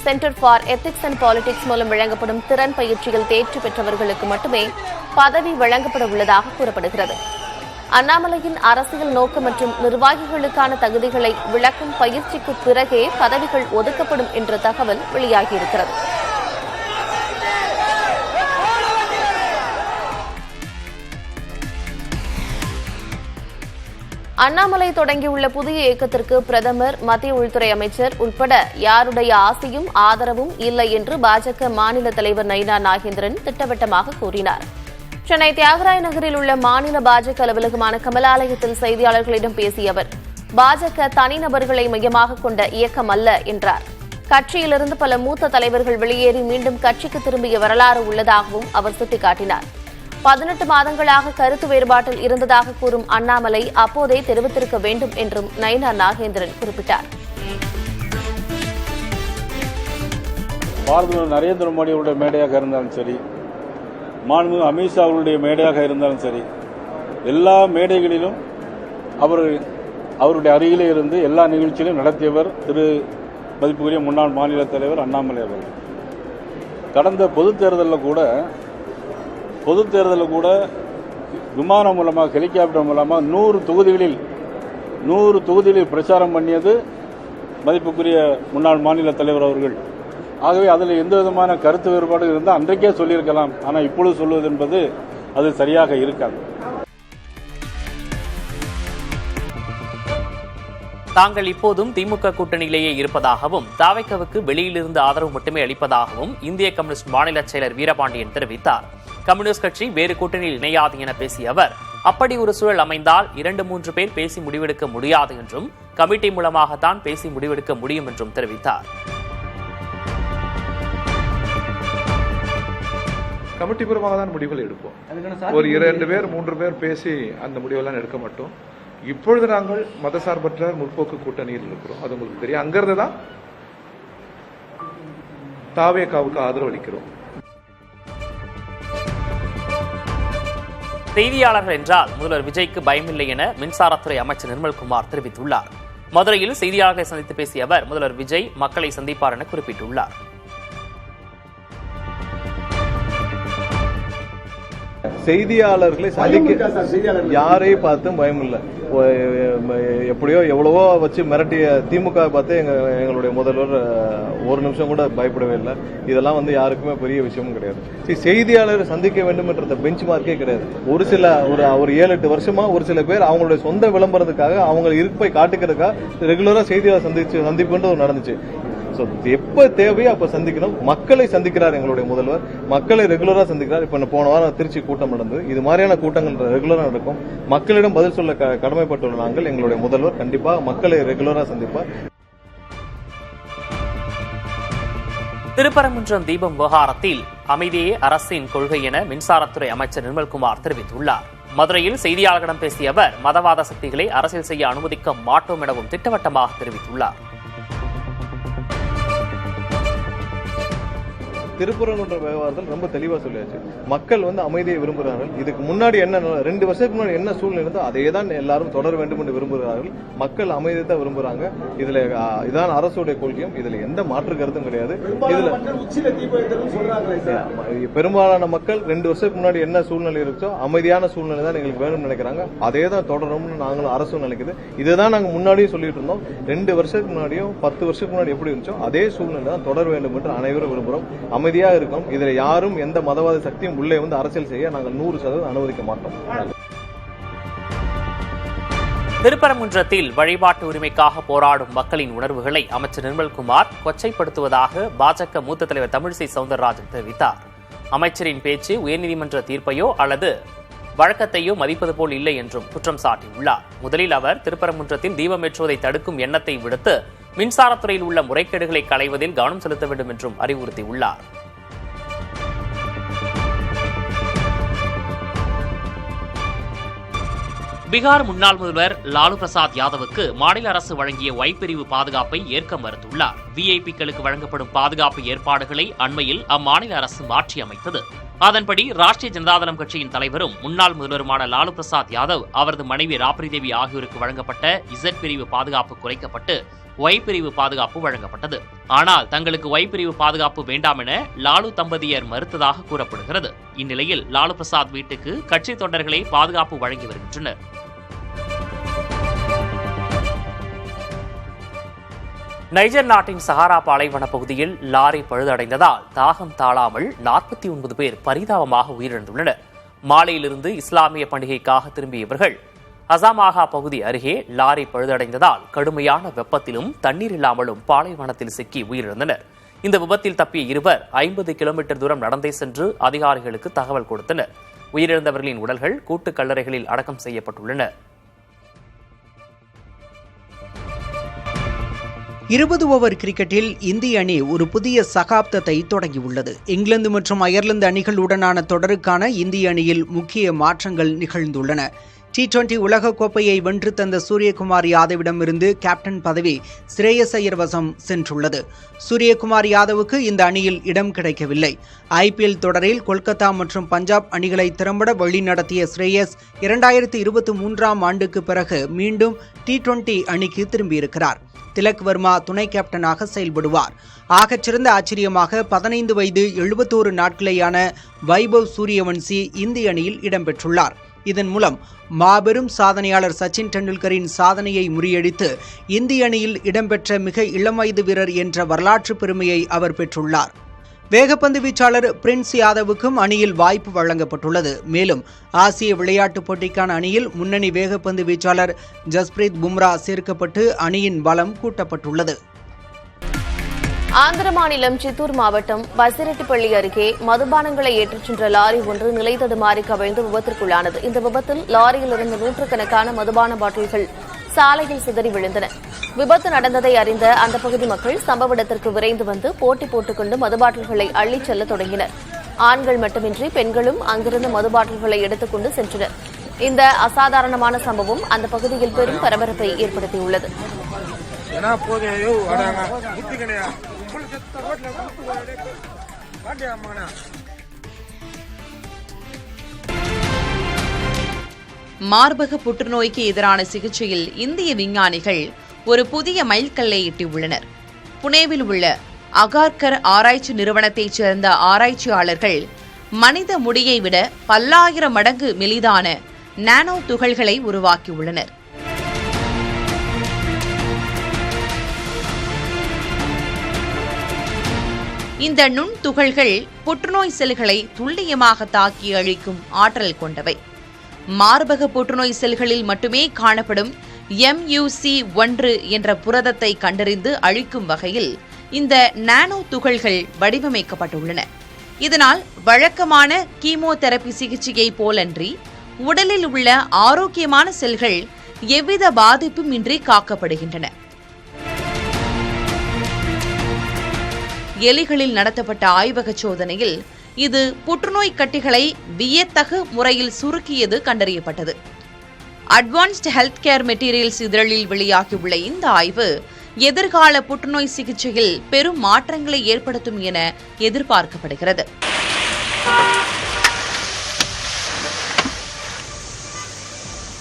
centre for ethics and politics மூலம் வழங்கப்படும் திறன் பயிற்சியில் தேர்ச்சி பெற்றவர்களுக்கு மட்டுமே பதவி வழங்கப்பட உள்ளதாக கூறப்படுகிறது. அண்ணாமலையின் அரசியல் நோக்கம் மற்றும் நிர்வாகிகளுக்கான தகுதிகளை விளக்கும் பயிற்சிக்கு பிறகே பதவிகள் ஒதுக்கப்படும் என்ற தகவல் வெளியாகியிருக்கிறது. அண்ணாமலை தொடங்கியுள்ள புதிய இயக்கத்திற்கு பிரதமர், மத்திய உள்துறை அமைச்சர் உட்பட யாருடைய ஆசையும் ஆதரவும் இல்லை என்று பாஜக மாநில தலைவர் நயினா நாகேந்திரன் திட்டவட்டமாக கூறினார். சென்னை தியாகராய நகரில் உள்ள மாநில பாஜக அலுவலகமான கமலாலயத்தில் செய்தியாளர்களிடம் பேசிய அவர், பாஜக தனிநபர்களை மையமாக கொண்ட இயக்கம் அல்ல என்றார். கட்சியிலிருந்து பல மூத்த தலைவர்கள் வெளியேறி மீண்டும் கட்சிக்கு திரும்பிய வரலாறு உள்ளதாகவும் அவர் சுட்டிக்காட்டினார். 18 மாதங்களாக கருத்து வேறுபாட்டில் இருந்ததாக கூறும் அண்ணாமலை அப்போதே தெரிவித்திருக்க வேண்டும் என்றும் நயினா நாகேந்திரன் குறிப்பிட்டார். பாரத நரேந்திர மோடி அவருடைய மேடையாக இருந்தாலும் சரி, மாண்புமிகு அமித்ஷா அவருடைய மேடையாக இருந்தாலும் சரி, எல்லா மேடைகளிலும் அவருடைய அருகிலே இருந்து எல்லா நிகழ்ச்சியிலும் நடத்தியவர் திரு மதிப்புக்குரிய முன்னாள் மாநில தலைவர் அண்ணாமலை அவர்கள். கடந்த பொதுத் தேர்தலில் கூட விமானம் மூலமாக, ஹெலிகாப்டர் மூலமாக 100 தொகுதிகளில் பிரச்சாரம் பண்ணியது மதிப்புக்குரிய முன்னாள் மாநில தலைவர் அவர்கள். ஆகவே அதில் எந்த விதமான கருத்து வேறுபாடு இருந்தால் அன்றைக்கே சொல்லியிருக்கலாம். ஆனால் இப்பொழுது சொல்வது என்பது அது சரியாக இருக்காது. தாங்கள் இப்போதும் திமுக கூட்டணியிலேயே இருப்பதாகவும் தாவேக்காவுக்கு வெளியிலிருந்து ஆதரவு மட்டுமே அளிப்பதாகவும் இந்திய கம்யூனிஸ்ட் மாநில செயலர் வீரபாண்டியன் தெரிவித்தார். கம்யூனிஸ்ட் கட்சி வேறு கூட்டணியில் இணையாது என பேசிய அவர், அப்படி ஒரு சூழல் அமைந்தால் 2-3 பேர் பேசி முடிவெடுக்க முடியாது என்றும் கமிட்டி மூலமாகத்தான் பேசி முடிவெடுக்க முடியும் என்றும் தெரிவித்தார். கமிட்டி பூர்வமாக தான் முடிவுகள் எடுப்போம். ஒரு 2 பேர் 3 பேர் பேசி அந்த முடிவெல்லாம் எடுக்க மாட்டோம். இப்பொழுது நாங்கள் மதசார்பற்ற முற்போக்கு கூட்டணியில் இருக்கிறோம், அது உங்களுக்கு தெரியும். அங்கிருந்து தான் தாவேக்காவுக்கு ஆதரவு அளிக்கிறோம். செய்தியாளர்கள் என்றால் முதல்வர் விஜய்க்கு பயமில்லை என மின்சாரத்துறை அமைச்சர் நிர்மல்குமார் தெரிவித்துள்ளார். மதுரையில் செய்தியாளர்களை சந்தித்து பேசிய அவர், முதல்வர் விஜய் மக்களை சந்திப்பார் என குறிப்பிட்டுள்ளார். செய்தியாளர்களை சந்திக்க யாரையும் பார்த்தும் பயம் இல்லை. எப்படியோ எவ்வளவோ வச்சு மிரட்டிய திமுக பார்த்து எங்களுடைய முதல்வர் ஒரு நிமிஷம் கூட பயப்படவே இல்லை. இதெல்லாம் யாருக்குமே பெரிய விஷயமும் கிடையாது. செய்தியாளரை சந்திக்க வேண்டும் என்ற பெஞ்ச் மார்க்கே கிடையாது. ஒரு 7-8 வருஷமா ஒரு சில பேர் அவங்களுடைய சொந்த விளம்பரத்துக்காக அவங்க இருப்பை காட்டுக்கிறதுக்காக ரெகுலரா செய்தியாளர் சந்திப்புன்றது நடந்துச்சு. எப்ப தேவையோ அப்ப சந்திக்கணும். மக்களை சந்திக்கிறார் எங்களுடைய முதல்வர், மக்களை ரெகுலரா சந்திக்கிறார். இப்ப போன வாரம் திருச்சி கூட்டம் நடந்தது. இது மாதிரியான கூட்டங்கள் ரெகுலரா நடக்கும். மக்களிடம் பதில் சொல்ல கடமைப்பட்டுள்ள நாங்கள், எங்களுடைய முதல்வர் கண்டிப்பா மக்களை ரெகுலரா சந்திப்பார். திருப்பரங்குன்றம் தீபம் விவகாரத்தில் அமைதியே அரசின் கொள்கை என மின்சாரத்துறை அமைச்சர் நிர்மல்குமார் தெரிவித்துள்ளார். மதுரையில் செய்தியாளர்களிடம் பேசிய அவர், மதவாத சக்திகளை அரசியல் செய்ய அனுமதிக்க மாட்டோம் எனவும் திட்டவட்டமாக தெரிவித்துள்ளார். திருப்பரங்குன்ற விவகாரத்தில் ரொம்ப தெளிவா சொல்லியாச்சு. மக்கள் அமைதியை விரும்புகிறார்கள். இதுக்கு முன்னாடி என்ன 2 வருஷத்துக்கு முன்னாடி என்ன சூழ்நிலை இருந்தோ அதே தான் எல்லாரும் தொடர வேண்டும் என்று விரும்புகிறார்கள். மக்கள் அமைதியை தான் விரும்புகிறாங்க. இதுல இதான் அரசுடைய கொள்கையும். இதுல எந்த மாற்று கருத்தும் கிடையாது. இதுல பெரும்பாலான மக்கள் 2 வருஷத்துக்கு முன்னாடி என்ன சூழ்நிலை இருக்கோ அமைதியான சூழ்நிலை தான் எங்களுக்கு வேணும்னு நினைக்கிறாங்க. அதே தான் தொடரணும்னு நாங்களும் அரசும் நினைக்குது. இதுதான் நாங்க முன்னாடியும் சொல்லிட்டு இருந்தோம். 2 வருஷத்துக்கு முன்னாடியும் 10 வருஷத்துக்கு முன்னாடி எப்படி இருந்துச்சோ அதே சூழ்நிலை தான் தொடர வேண்டும் என்று அனைவரும் விரும்புகிறோம். அமைதியா இருக்கும். இதுல யாரும் எந்த மதவாத சக்தியும் உள்ளே வந்து அரசியல் செய்ய நாங்கள் 100% அனுமதிக்க மாட்டோம். திருப்பரங்குன்றத்தில் வழிபாட்டு உரிமைக்காக போராடும் மக்களின் உணர்வுகளை அமைச்சர் நிர்மல்குமார் கொச்சைப்படுத்துவதாக பாஜக மூத்த தலைவர் தமிழிசை சவுந்தரராஜன் தெரிவித்தார். அமைச்சரின் பேச்சு உயர்நீதிமன்ற தீர்ப்பையோ அல்லது வழக்கத்தையோ மதிப்பது போல் இல்லை என்றும் குற்றம் சாட்டியுள்ளார். முதலில் அவர் திருப்பரங்குன்றத்தில் தீபம் ஏற்றுவதை தடுக்கும் எண்ணத்தை விடுத்து மின்சாரத்துறையில் உள்ள முறைகேடுகளை களைவதில் கவனம் செலுத்த வேண்டும் என்றும் அறிவுறுத்தியுள்ளார். பீகார் முன்னாள் முதல்வர் லாலு பிரசாத் யாதவுக்கு மாநில அரசு வழங்கிய ஒய் பிரிவு பாதுகாப்பை ஏற்க மறுத்துள்ளார். விஐபிக்களுக்கு வழங்கப்படும் பாதுகாப்பு ஏற்பாடுகளை அண்மையில் அம்மாநில அரசு மாற்றி அமைத்தது. அதன்படி ராஷ்டிரிய ஜனதாதளம் கட்சியின் தலைவரும் முன்னாள் முதல்வருமான லாலு பிரசாத் யாதவ், அவரது மனைவி ராப்ரி தேவி ஆகியோருக்கு வழங்கப்பட்ட இசட் பிரிவு பாதுகாப்பு குறைக்கப்பட்டு ஒய் பிரிவு பாதுகாப்பு வழங்கப்பட்டது. ஆனால் தங்களுக்கு ஒய் பிரிவு பாதுகாப்பு வேண்டாம் என லாலு தம்பதியர் மறுத்ததாக கூறப்படுகிறது. இந்நிலையில் லாலு பிரசாத் வீட்டுக்கு கட்சி தொண்டர்களே பாதுகாப்பு வழங்கி வருகின்றனர். நைஜர் நாட்டின் சஹாரா பாலைவன பகுதியில் லாரி பழுதடைந்ததால் தாகம் தாழாமல் 49 பேர் பரிதாபமாக உயிரிழந்துள்ளனர். மாலையிலிருந்து இஸ்லாமிய பண்டிகைக்காக திரும்பிய இவர்கள் அசாமாகா பகுதி அருகே லாரி பழுதடைந்ததால் கடுமையான வெப்பத்திலும் தண்ணீர் இல்லாமலும் பாலைவனத்தில் சிக்கி உயிரிழந்தனர். இந்த விபத்தில் தப்பிய இருவர் 50 கிலோமீட்டர் தூரம் நடந்தே சென்று அதிகாரிகளுக்கு தகவல் கொடுத்தனர். உயிரிழந்தவர்களின் உடல்கள் கூட்டு கல்லறைகளில் அடக்கம் செய்யப்பட்டுள்ளன. 20 ஓவர் கிரிக்கெட்டில் இந்திய அணி ஒரு புதிய சகாப்தத்தை தொடங்கியுள்ளது. இங்கிலாந்து மற்றும் அயர்லாந்து அணிகளுடனான தொடருக்கான இந்திய அணியில் முக்கிய மாற்றங்கள் நிகழ்ந்துள்ளன. T20 உலகக்கோப்பையை வென்று தந்த சூரியகுமார் யாதவிடமிருந்து கேப்டன் பதவி ஸ்ரேயஸ் ஐயர் வசம் சென்றுள்ளது. சூரியகுமார் யாதவுக்கு இந்த அணியில் இடம் கிடைக்கவில்லை. IPL தொடரில் கொல்கத்தா மற்றும் பஞ்சாப் அணிகளை திறம்பட வழிநடத்திய ஸ்ரேயஸ் 2023ஆம் ஆண்டுக்கு பிறகு மீண்டும் T20 அணிக்கு திரும்பியிருக்கிறார். திலக் வர்மா துணை கேப்டனாக செயல்படுவார். ஆகச்சிறந்த ஆச்சரியமாக 15 வயது 71 நாட்களேயான வைபவ் சூரியவன்சி இந்திய அணியில் இடம்பெற்றுள்ளார். இதன் மூலம் மாபெரும் சாதனையாளர் சச்சின் டெண்டுல்கரின் சாதனையை முறியடித்து இந்திய அணியில் இடம்பெற்ற மிக இளம் வயது வீரர் என்ற வரலாற்று பெருமையை அவர் பெற்றுள்ளார். வேகப்பந்து வீச்சாளர் பிரின்ஸ் யாதவுக்கும் அணியில் வாய்ப்பு வழங்கப்பட்டுள்ளது. மேலும் ஆசிய விளையாட்டுப் போட்டிக்கான அணியில் முன்னணி வேகப்பந்து வீச்சாளர் ஜஸ்பிரீத் பும்ரா சேர்க்கப்பட்டு அணியின் பலம் கூட்டப்பட்டுள்ளது. ஆந்திர மாநிலம் சித்தூர் மாவட்டம் பசிரெட்டிப்பள்ளி அருகே மதுபானங்களை ஏற்றிச் சென்ற லாரி ஒன்று நிலை தடுமாறி கவிழ்ந்து விபத்திற்குள்ளானது. இந்த விபத்தில் லாரியில் இருந்த நூற்றுக்கணக்கான மதுபான பாட்டில்கள் சாலையில் சிதறி விழுந்தன. விபத்து நடந்ததை அறிந்த அந்த பகுதி மக்கள் சம்பவ இடத்திற்கு விரைந்து வந்து போட்டி போட்டுக்கொண்டு மதுபாட்டில்களை அள்ளிச் செல்ல தொடங்கினர். ஆண்கள் மட்டுமின்றி பெண்களும் அங்கிருந்த மதுபாட்டில்களை எடுத்துக் கொண்டு சென்றனர். இந்த அசாதாரணமான சம்பவம் அந்த பகுதியில் பெரும் பரபரப்பை ஏற்படுத்தியுள்ளது. மார்பக புற்றுநோய்க்கு எதிரான சிகிச்சையில் இந்திய விஞ்ஞானிகள் ஒரு புதிய மைல்கல்லை எட்டியுள்ளனர். புனேவில் உள்ள அகார்கர் ஆராய்ச்சி நிறுவனத்தைச் சேர்ந்த ஆராய்ச்சியாளர்கள் மனித முடியை விட பல்லாயிரம் மடங்கு மெலிதான நானோ துகள்களை உருவாக்கியுள்ளனர். இந்த நுண் துகள்கள் புற்றுநோய் செல்களை துல்லியமாக தாக்கி அழிக்கும் ஆற்றல் கொண்டவை. மார்பக புற்றுநோய் செல்களில் மட்டுமே காணப்படும் MUC1 என்ற புரதத்தை கண்டறிந்து அழிக்கும் வகையில் இந்த நானோ துகள்கள் வடிவமைக்கப்பட்டுள்ளன. இதனால் வழக்கமான கீமோதெரபி சிகிச்சையை போலன்றி உடலில் உள்ள ஆரோக்கியமான செல்கள் எவ்வித பாதிப்பும் இன்றி காக்கப்படுகின்றன. எலிகளில் நடத்தப்பட்ட ஆய்வக சோதனையில் இது புற்றுநோய் கட்டிகளை வியத்தகு முறையில் சுருக்கியது கண்டறியப்பட்டது. அட்வான்ஸ்ட் ஹெல்த் கேர் மெட்டீரியல்ஸ் இதழில் வெளியாகியுள்ள இந்த ஆய்வு எதிர்கால புற்றுநோய் சிகிச்சையில் பெரும் மாற்றங்களை ஏற்படுத்தும் என எதிர்பார்க்கப்படுகிறது.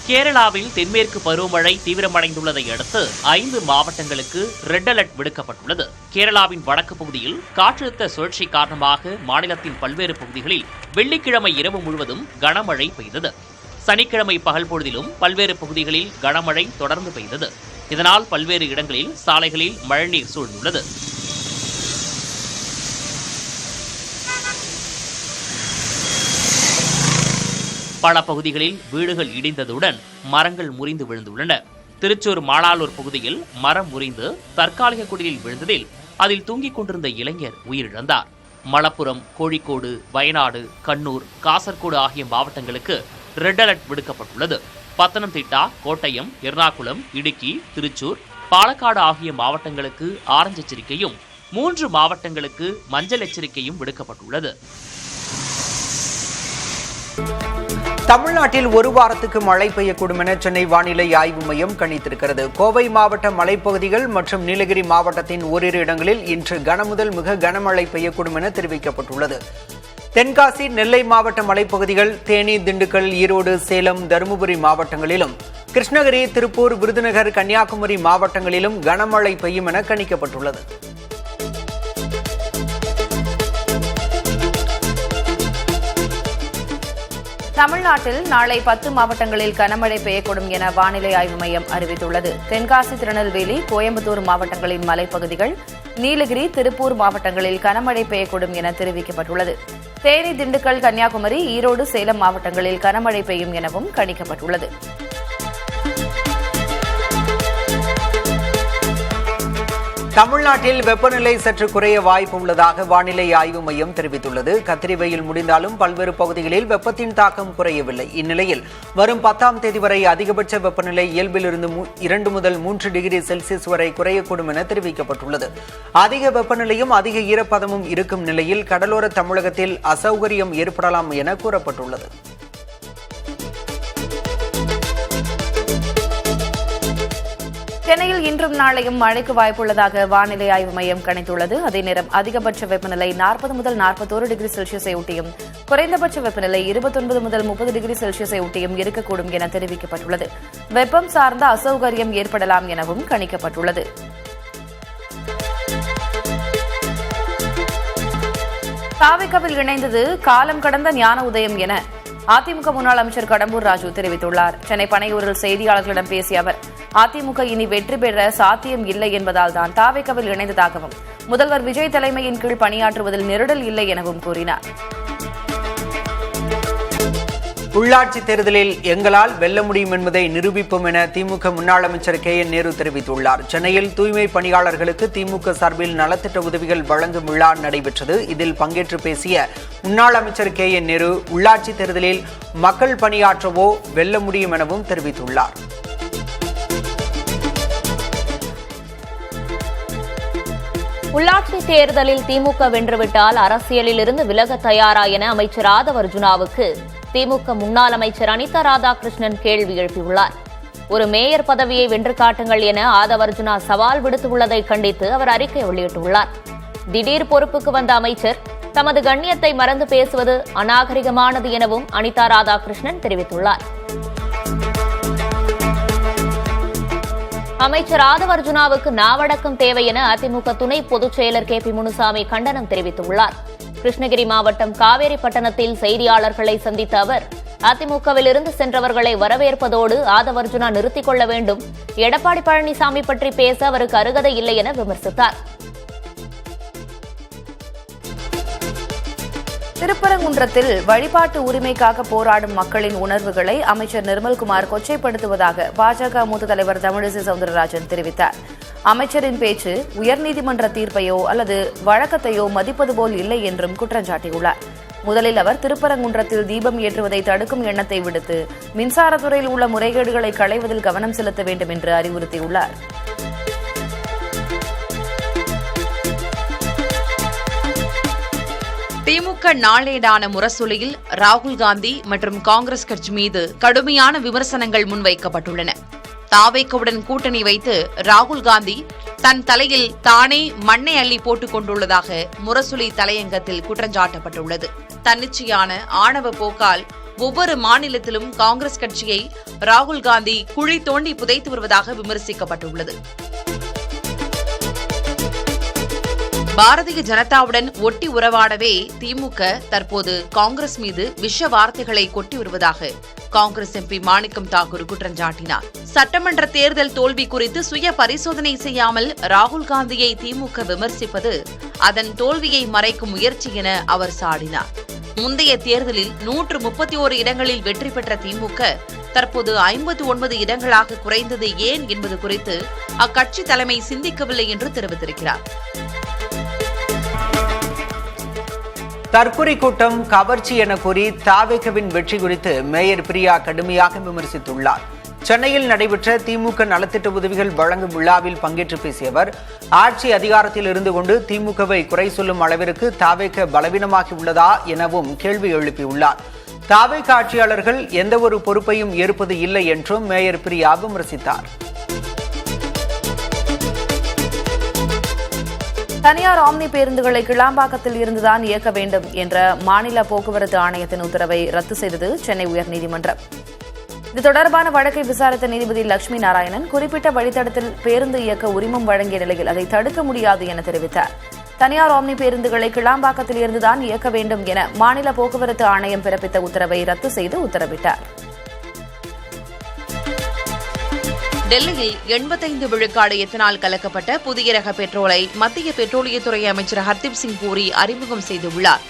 கேரளாவில் தென்மேற்கு பருவமழை தீவிரமடைந்துள்ளதை அடுத்து 5 மாவட்டங்களுக்கு ரெட் அலர்ட் விடுக்கப்பட்டுள்ளது. கேரளாவின் வடக்கு பகுதியில் காற்றழுத்த சுழற்சி காரணமாக மாநிலத்தின் பல்வேறு பகுதிகளில் வெள்ளிக்கிழமை இரவு முழுவதும் கனமழை பெய்தது. சனிக்கிழமை பகல் பொழுதிலும் பல்வேறு பகுதிகளில் கனமழை தொடர்ந்து பெய்தது. இதனால் பல்வேறு இடங்களில் சாலைகளில் மழைநீர் சூழ்ந்துள்ளது. பல பகுதிகளில் வீடுகள் இடிந்ததுடன் மரங்கள் முறிந்து விழுந்துள்ளன. திருச்சூர் மாளாலூர் பகுதியில் மரம் முறிந்து தற்காலிக குடிலில் விழுந்ததில் அதில் தூங்கிக் கொண்டிருந்த இளைஞர் உயிரிழந்தார். மலப்புரம், கோழிக்கோடு, வயநாடு, கண்ணூர், காசர்கோடு ஆகிய மாவட்டங்களுக்கு ரெட் அலர்ட் விடுக்கப்பட்டுள்ளது. பத்தனம்திட்டா, கோட்டயம், எர்ணாகுளம், இடுக்கி, திருச்சூர், பாலக்காடு ஆகிய மாவட்டங்களுக்கு ஆரஞ்சு எச்சரிக்கையும் 3 மாவட்டங்களுக்கு மஞ்சள் எச்சரிக்கையும் விடுக்கப்பட்டுள்ளது. தமிழ்நாட்டில் ஒரு வாரத்துக்கு மழை பெய்யக்கூடும் என சென்னை வானிலை ஆய்வு மையம் கணித்திருக்கிறது. கோவை மாவட்ட மலைப்பகுதிகள் மற்றும் நீலகிரி மாவட்டத்தின் ஓரிரு இடங்களில் இன்று கனமுதல் மிக கனமழை பெய்யக்கூடும் என தெரிவிக்கப்பட்டுள்ளது. தென்காசி, நெல்லை மாவட்ட மலைப்பகுதிகள், தேனி, திண்டுக்கல், ஈரோடு, சேலம், தருமபுரி மாவட்டங்களிலும், கிருஷ்ணகிரி, திருப்பூர், விருதுநகர், கன்னியாகுமரி மாவட்டங்களிலும் கனமழை பெய்யும் என கணிக்கப்பட்டுள்ளது. தமிழ்நாட்டில் நாளை 10 மாவட்டங்களில் கனமழை பெய்யக்கூடும் என வானிலை ஆய்வு மையம் அறிவித்துள்ளது. தென்காசி, திருநெல்வேலி, கோயம்புத்தூர் மாவட்டங்களின் மலைப்பகுதிகள், நீலகிரி, திருப்பூர் மாவட்டங்களில் கனமழை பெய்யக்கூடும் என தெரிவிக்கப்பட்டுள்ளது. தேனி, திண்டுக்கல், கன்னியாகுமரி, ஈரோடு, சேலம் மாவட்டங்களில் கனமழை பெய்யும் எனவும் கணிக்கப்பட்டுள்ளது. தமிழ்நாட்டில் வெப்பநிலை சற்று குறைய வாய்ப்பு உள்ளதாக வானிலை ஆய்வு மையம் தெரிவித்துள்ளது. கத்திரி வெயில் முடிந்தாலும் பல்வேறு பகுதிகளில் வெப்பத்தின் தாக்கம் குறையவில்லை. இந்நிலையில் வரும் 10ஆம் தேதி வரை அதிகபட்ச வெப்பநிலை இயல்பிலிருந்து 2 முதல் 3 டிகிரி செல்சியஸ் வரை குறையக்கூடும் என தெரிவிக்கப்பட்டுள்ளது. அதிக வெப்பநிலையும் அதிக ஈரப்பதமும் இருக்கும் நிலையில் கடலோர தமிழகத்தில் அசௌகரியம் ஏற்படலாம் என கூறப்பட்டுள்ளது. சென்னையில் இன்றும் நாளையும் மழைக்கு வாய்ப்புள்ளதாக வானிலை ஆய்வு மையம் கணித்துள்ளது. அதே நேரம் அதிகபட்ச வெப்பநிலை 40 முதல் 41 டிகிரி செல்சியஸை ஒட்டியும் குறைந்தபட்ச வெப்பநிலை 29 முதல் 30 டிகிரி செல்சியஸை ஒட்டியும் இருக்கக்கூடும் என தெரிவிக்கப்பட்டுள்ளது. வெப்பம் சார்ந்த அசௌகரியம் ஏற்படலாம் எனவும் கணிக்கப்பட்டுள்ளது. தாவேக்காவில் இணைந்தது காலம் கடந்த ஞான உதயம் என அதிமுக முன்னாள் அமைச்சர் கடம்பூர் ராஜு தெரிவித்துள்ளார். சென்னை பனையூரில் செய்தியாளர்களிடம் பேசிய அவர், அதிமுக இனி வெற்றி பெற சாத்தியம் இல்லை என்பதால் தான் தாவேக்காவில் இணைந்ததாகவும் முதல்வர் விஜய் தலைமையின் கீழ் பணியாற்றுவதில் நெருடல் இல்லை எனவும் கூறினார். உள்ளாட்சி தேர்தலில் எங்களால் வெல்ல முடியும் என்பதை நிரூபிப்போம் என திமுக முன்னாள் அமைச்சர் KN நேரு தெரிவித்துள்ளார். சென்னையில் தூய்மை பணியாளர்களுக்கு திமுக சார்பில் நலத்திட்ட உதவிகள் வழங்கும் விழா நடைபெற்றது. இதில் பங்கேற்று பேசிய முன்னாள் அமைச்சர் KN நேரு, உள்ளாட்சி தேர்தலில் மக்கள் பணியாற்றவோ வெல்ல முடியும் எனவும் தெரிவித்துள்ளார். உள்ளாட்சி தேர்தலில் திமுக வென்றுவிட்டால் அரசியலில் இருந்து விலக தயாரா என அமைச்சர் ஆதவ் அர்ஜுனாவுக்கு திமுக முன்னாள் அமைச்சர் அனிதா ராதாகிருஷ்ணன் கேள்வி எழுப்பியுள்ளார். ஒரு மேயர் பதவியை வென்று காட்டுங்கள் என ஆதவ் அர்ஜுனா சவால் விடுத்துள்ளதை கண்டித்து அவர் அறிக்கை வெளியிட்டுள்ளார். திடீர் பொறுப்புக்கு வந்த அமைச்சர் தமது கண்ணியத்தை மறந்து பேசுவது அநாகரிகமானது எனவும் அனிதா ராதாகிருஷ்ணன் தெரிவித்துள்ளார். அமைச்சர் ஆதவ் அர்ஜுனாவுக்கு நாவடக்கம் தேவை என அதிமுக துணை பொதுச் செயலர் KP முனுசாமி கண்டனம் தெரிவித்துள்ளார். கிருஷ்ணகிரி மாவட்டம் காவேரிப்பட்டணத்தில் செய்தியாளர்களை சந்தித்த அவர், அதிமுகவில் இருந்து சென்றவர்களை வரவேற்பதோடு ஆதவ் அர்ஜுனா நிறுத்திக் கொள்ள வேண்டும், எடப்பாடி பழனிசாமி பற்றி பேச அவருக்கு அருகதை இல்லை என விமர்சித்தார். திருப்பரங்குன்றத்தில் வழிபாட்டு உரிமைக்காக போராடும் மக்களின் உணர்வுகளை அமைச்சர் நிர்மல்குமார் கொச்சைப்படுத்துவதாக பாஜக மூத்த தலைவர் தமிழிசை சவுந்தரராஜன் தெரிவித்தார். அமைச்சரின் பேச்சு உயர்நீதிமன்ற தீர்ப்பையோ அல்லது வழக்கத்தையோ மதிப்பது போல் இல்லை என்றும் குற்றம் சாட்டியுள்ளார். முதலில் அவர் திருப்பரங்குன்றத்தில் தீபம் ஏற்றுவதை தடுக்கும் எண்ணத்தை விடுத்து மின்சாரத்துறையில் உள்ள முறைகேடுகளை களைவதில் கவனம் செலுத்த வேண்டும் என்று அறிவுறுத்தியுள்ளார். திமுக நாளேடான முரசொலியில் ராகுல் காந்தி மற்றும் காங்கிரஸ் கட்சி மீது கடுமையான விமர்சனங்கள் முன்வைக்கப்பட்டுள்ளன. தாவேக்காவுடன் கூட்டணி வைத்து ராகுல் காந்தி தன் தலையில் தானே மண்ணை அள்ளி போட்டுக் கொண்டுள்ளதாக முரசொலி தலையங்கத்தில் குற்றஞ்சாட்டப்பட்டுள்ளது. தன்னிச்சையான ஆணவ போக்கால் ஒவ்வொரு மாநிலத்திலும் காங்கிரஸ் கட்சியை ராகுல் காந்தி குழி தோண்டி புதைத்து வருவதாக விமர்சிக்கப்பட்டுள்ளது. பாரதிய ஜனதாவுடன் ஒட்டி உறவாடவே திமுக தற்போது காங்கிரஸ் மீது விஷ வார்த்தைகளை கொட்டி வருவதாக காங்கிரஸ் MP மாணிக்கம் தாக்கூர் குற்றம் சாட்டினார். சட்டமன்ற தேர்தல் தோல்வி குறித்து சுய பரிசோதனை செய்யாமல் ராகுல் காந்தியை திமுக விமர்சிப்பது அதன் தோல்வியை மறைக்கும் முயற்சி என அவர் சாடினார். முந்தைய தேர்தலில் 131 இடங்களில் வெற்றி பெற்ற திமுக தற்போது 59 இடங்களாக குறைந்தது ஏன் என்பது குறித்து அக்கட்சி தலைமை சிந்திக்கவில்லை என்று தெரிவித்திருக்கிறார். தற்கொலை கூட்டம் கவர்ச்சி என கூறி தாவேகவின் வெற்றி குறித்து மேயர் பிரியா கடுமையாக விமர்சித்துள்ளார். சென்னையில் நடைபெற்ற திமுக நலத்திட்ட உதவிகள் வழங்கும் விழாவில் பங்கேற்று பேசிய அவர், ஆட்சி அதிகாரத்தில் இருந்து கொண்டு திமுகவை குறை சொல்லும் அளவிற்கு தாவேக பலவீனமாகி உள்ளதா எனவும் கேள்வி எழுப்பியுள்ளார். தாவேக ஆட்சியாளர்கள் எந்த ஒரு பொறுப்பையும் ஏற்பது இல்லை என்றும் மேயர் பிரியா விமர்சித்தார். தனியார் ஆம்னி பேருந்துகளை கிளாம்பாக்கத்தில் இருந்துதான் இயக்க வேண்டும் என்ற மாநில போக்குவரத்து ஆணையத்தின் உத்தரவை ரத்து செய்தது சென்னை உயர்நீதிமன்றம். இது தொடர்பான வழக்கை விசாரித்த நீதிபதி லட்சுமி நாராயணன் குறிப்பிட்ட வழித்தடத்தில் பேருந்து இயக்க உரிமம் வழங்கிய நிலையில் அதை தடுக்க முடியாது என தெரிவித்தார். தனியார் ஆம்னி பேருந்துகளை கிளாம்பாக்கத்தில் இருந்துதான் இயக்க வேண்டும் என மாநில போக்குவரத்து ஆணையம் பிறப்பித்த உத்தரவை ரத்து செய்து உத்தரவிட்டார். டெல்லியில் 85 விழுக்காடு எத்தனால் கலக்கப்பட்ட புதிய ரக பெட்ரோலை மத்திய பெட்ரோலியத்துறை அமைச்சர் ஹர்தீப் சிங் பூரி அறிமுகம் செய்துள்ளார்.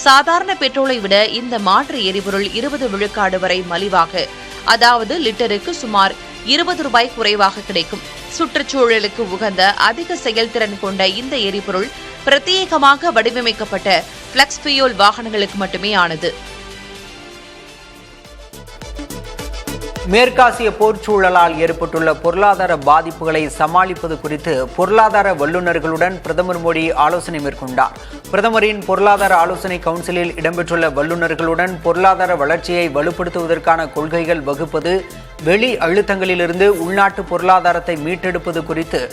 சாதாரண பெட்ரோலை விட இந்த மாற்று எரிபொருள் 20 விழுக்காடு வரை மலிவாக, அதாவது லிட்டருக்கு சுமார் 20 ரூபாய் குறைவாக கிடைக்கும். சுற்றுச்சூழலுக்கு உகந்த அதிக செயல்திறன் கொண்ட இந்த எரிபொருள் பிரத்யேகமாக வடிவமைக்கப்பட்ட பிளக்ஸ் ஃபியூல் வாகனங்களுக்கு மட்டுமே ஆனது. மேற்காசிய போர் சூழலால் ஏற்பட்டுள்ள பொருளாதார பாதிப்புகளை சமாளிப்பது குறித்து பொருளாதார வல்லுநர்களுடன் பிரதமர் மோடி ஆலோசனை மேற்கொண்டார். பிரதமரின் பொருளாதார ஆலோசனை கவுன்சிலில் இடம்பெற்றுள்ள வல்லுநர்களுடன் பொருளாதார வளர்ச்சியை வலுப்படுத்துவதற்கான கொள்கைகள் வகுப்பது, வெளி அழுத்தங்களிலிருந்து உள்நாட்டு பொருளாதாரத்தை மீட்டெடுப்பது குறித்து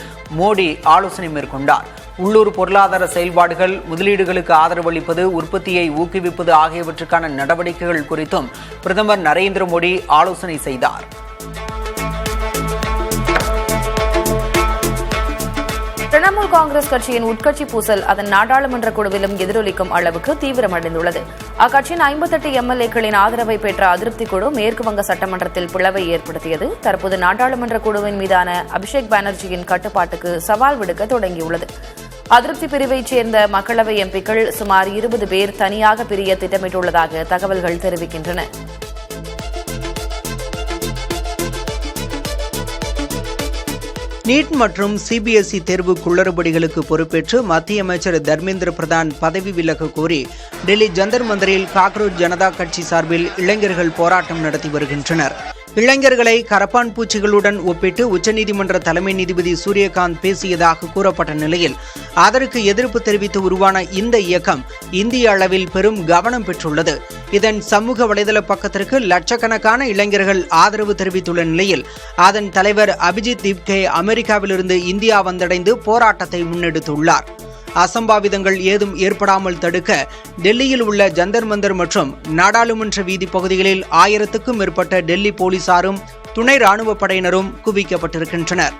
மோடி ஆலோசனை மேற்கொண்டார். உள்ளூர் பொருளாதார செயல்பாடுகள், முதலீடுகளுக்கு ஆதரவளிப்பது, உற்பத்தியை ஊக்குவிப்பது ஆகியவற்றுக்கான நடவடிக்கைகள் குறித்தும் பிரதமர் நரேந்திர மோடி ஆலோசனை செய்தார். திரிணாமுல் காங்கிரஸ் கட்சியின் உட்கட்சி பூசல் அதன் நாடாளுமன்ற குழுவிலும் எதிரொலிக்கும் அளவுக்கு தீவிரமடைந்துள்ளது. அக்கட்சியின் 58 எம்எல்ஏக்களின் ஆதரவை பெற்ற அதிருப்தி குழு மேற்குவங்க சட்டமன்றத்தில் பிளவை ஏற்படுத்தியது. தற்போது நாடாளுமன்ற குழுவின் மீதான அபிஷேக் பானர்ஜியின் கட்டுப்பாட்டுக்கு சவால் விடுக்க தொடங்கியுள்ளது. அதிருப்தி பிரிவைச் சேர்ந்த மக்களவை எம்பிக்கள் சுமார் 20 பேர் தனியாக பிரிய திட்டமிட்டுள்ளதாக தகவல்கள் தெரிவிக்கின்றன. நீட் மற்றும் சிபிஎஸ்இ தேர்வு குளறுபடிகளுக்கு பொறுப்பேற்று மத்திய அமைச்சர் தர்மேந்திர பிரதான் பதவி விலக கோரி டெல்லி ஜந்தர் மந்தரில் காக்ரோச் ஜனதா கட்சி சார்பில் இளைஞர்கள் போராட்டம் நடத்தி வருகின்றனர். இளைஞர்களை கரப்பான் பூச்சிகளுடன் ஒப்பிட்டு உச்சநீதிமன்ற தலைமை நீதிபதி சூரியகாந்த் பேசியதாக கூறப்பட்ட நிலையில் அதற்கு எதிர்ப்பு தெரிவித்து உருவான இந்த இயக்கம் இந்திய அளவில் பெரும் கவனம் பெற்றுள்ளது. இதன் சமூக வலைதள பக்கத்திற்கு லட்சக்கணக்கான இளைஞர்கள் ஆதரவு தெரிவித்துள்ள நிலையில் அதன் தலைவர் அபிஜித் திப்கே அமெரிக்காவிலிருந்து இந்தியா வந்தடைந்து போராட்டத்தை முன்னெடுத்துள்ளார். அசம்பாவிதங்கள் ஏதும் ஏற்படாமல் தடுக்க டெல்லியில் உள்ள ஜந்தர் மந்தர் மற்றும் நாடாளுமன்ற வீதி பகுதிகளில் 1000க்கும் மேற்பட்ட டெல்லி போலீசாரும் துணை ராணுவ படையினரும் குவிக்கப்பட்டிருக்கின்றனர்.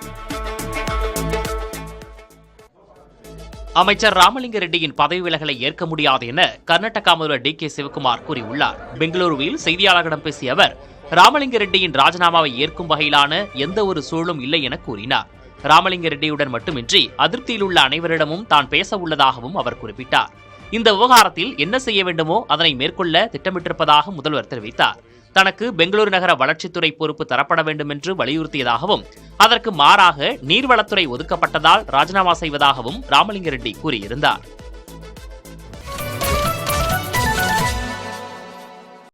அமைச்சர் ராமலிங்க ரெட்டியின் பதவி விலகலை ஏற்க முடியாது என கர்நாடகா முதல்வர் டி.கே. சிவகுமார் கூறியுள்ளார். பெங்களூருவில் செய்தியாளர்களிடம் பேசிய அவர், ராமலிங்க ரெட்டியின் ராஜினாமாவை ஏற்கும் வகையிலான எந்த ஒரு சூழலும் இல்லை என கூறினார். ராமலிங்க ரெட்டியுடன் மட்டுமின்றி அதிருப்தியில் உள்ள அனைவரிடமும் தான் பேச உள்ளதாகவும் அவர் குறிப்பிட்டார். இந்த விவகாரத்தில் என்ன செய்ய வேண்டுமோ அதனை மேற்கொள்ள திட்டமிட்டிருப்பதாக முதல்வர் தெரிவித்தார். தனக்கு பெங்களூரு நகர வளர்ச்சித்துறை பொறுப்பு தரப்பட வேண்டும் என்று வலியுறுத்தியதாகவும் அதற்கு மாறாக நீர்வளத்துறை ஒதுக்கப்பட்டதால் ராஜினாமா செய்வதாகவும் ராமலிங்க ரெட்டி கூறியிருந்தார்.